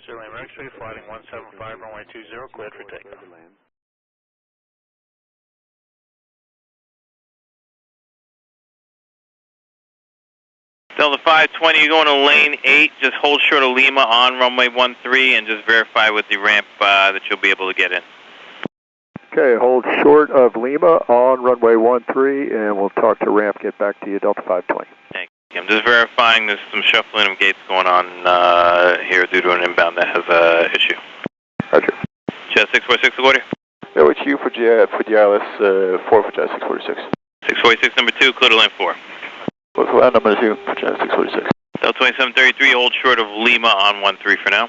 Lima X-ray, flighting 175, runway 20, cleared for takeoff. Delta 520, you're going to lane 8, just hold short of Lima on runway 13 and just verify with the ramp that you'll be able to get in. Okay, hold short of Lima on runway 13 and we'll talk to ramp, get back to you, Delta 520. Thank you. I'm just verifying there's some shuffling of gates going on here due to an inbound that has an issue. Roger. Jet 646, LaGuardia. Yeah, it's you for GILS 4 for Jet 646. 646, number 2, clear to lane 4. What's the number 2 for Jet 646? Delta 2733, hold short of Lima on 13 for now.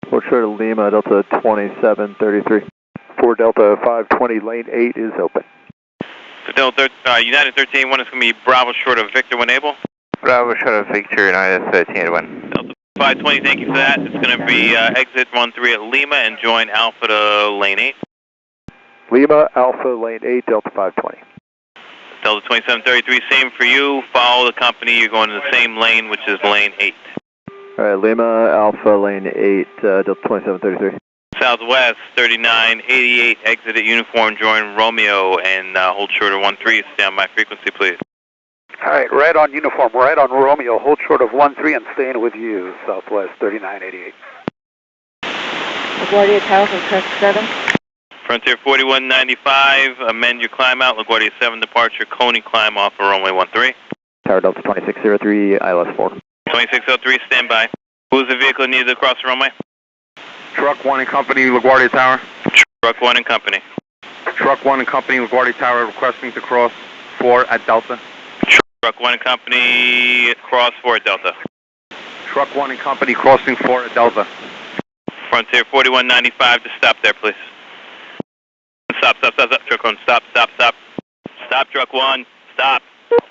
Hold short of Lima, Delta 2733. For Delta 520, lane 8 is open. So Delta, United 13-1 is going to be Bravo short of Victor when able. Bravo short of Victor, United 13-1. Delta 520, thank you for that. It's going to be exit 13 at Lima and join Alpha to lane 8. Lima, Alpha, lane 8, Delta 520. Delta 2733, same for you. Follow the company. You're going to the same lane, which is lane 8. All right, Lima, Alpha, lane 8, Delta 2733. Southwest 3988, exit at uniform, join Romeo and hold short of 13. Stand by frequency, please. All right, right on uniform, right on Romeo, hold short of 13 and staying with you, Southwest 3988. LaGuardia Tower from Crest 7. Frontier 4195, amend your climb out. LaGuardia 7 departure, Coney climb off of runway 13. Tower Delta 2603, ILS 4. 2603, stand by. Who's the vehicle needed to cross the runway? Truck 1 and Company, LaGuardia Tower. Truck 1 and Company. Truck 1 and Company, LaGuardia Tower, requesting to cross 4 at Delta. Truck 1 and Company, cross 4 at Delta. Truck 1 and Company, crossing 4 at Delta. Frontier 4195, just stop there, please. Stop, truck 1, stop. Stop, truck 1, stop.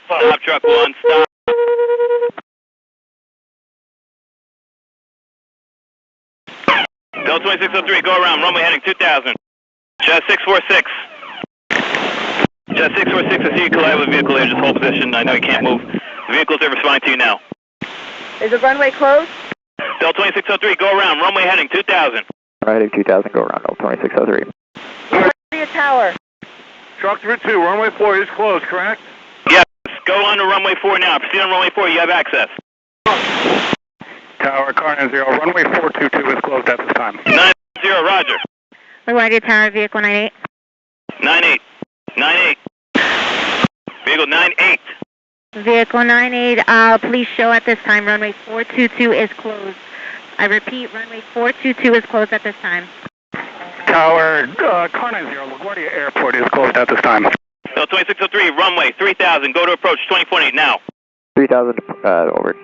Stop, truck 1, stop. Delta 2603, go around, runway heading 2000. Jet 646. Jet 646, I see you collide with the vehicle here, just hold position, I know you can't move. The vehicle's there responding to you now. Is the runway closed? Delta 2603, go around, runway heading 2000. Heading 2000, go around, Delta 2603. LaGuardia Tower. Truck 32, runway 4 is closed, correct? Yes, go on to runway 4 now. Proceed on runway 4, you have access. Tower, car 90, runway 422 is closed at this time. 90, roger. LaGuardia Tower, vehicle 98. 98. Vehicle 98. Vehicle 98, please show at this time. Runway 422 is closed. I repeat, runway 422 is closed at this time. Tower, car 90, LaGuardia Airport is closed at this time. Delta 2603, runway 3000, go to approach 20.8 now. 3000, over.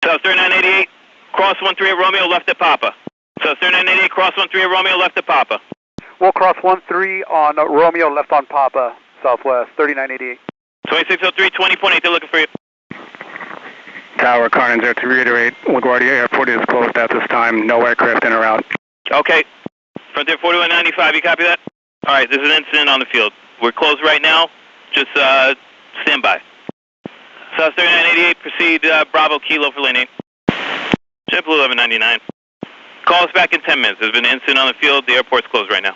South 3988, cross 13 at Romeo, left at Papa. South 3988, cross 13 at Romeo, left at Papa. We'll cross 13 on Romeo, left on Papa, Southwest 3988. 2603, 20.8, they're looking for you. Tower, car 90, to reiterate, LaGuardia Airport is closed at this time. No aircraft in or out. Okay. Frontier 4195, you copy that? All right, there's an incident on the field. We're closed right now. Just stand by. South 3988, proceed Bravo Kilo for lane 8. JetBlue 1199. Call us back in 10 minutes. There's been an incident on the field. The airport's closed right now.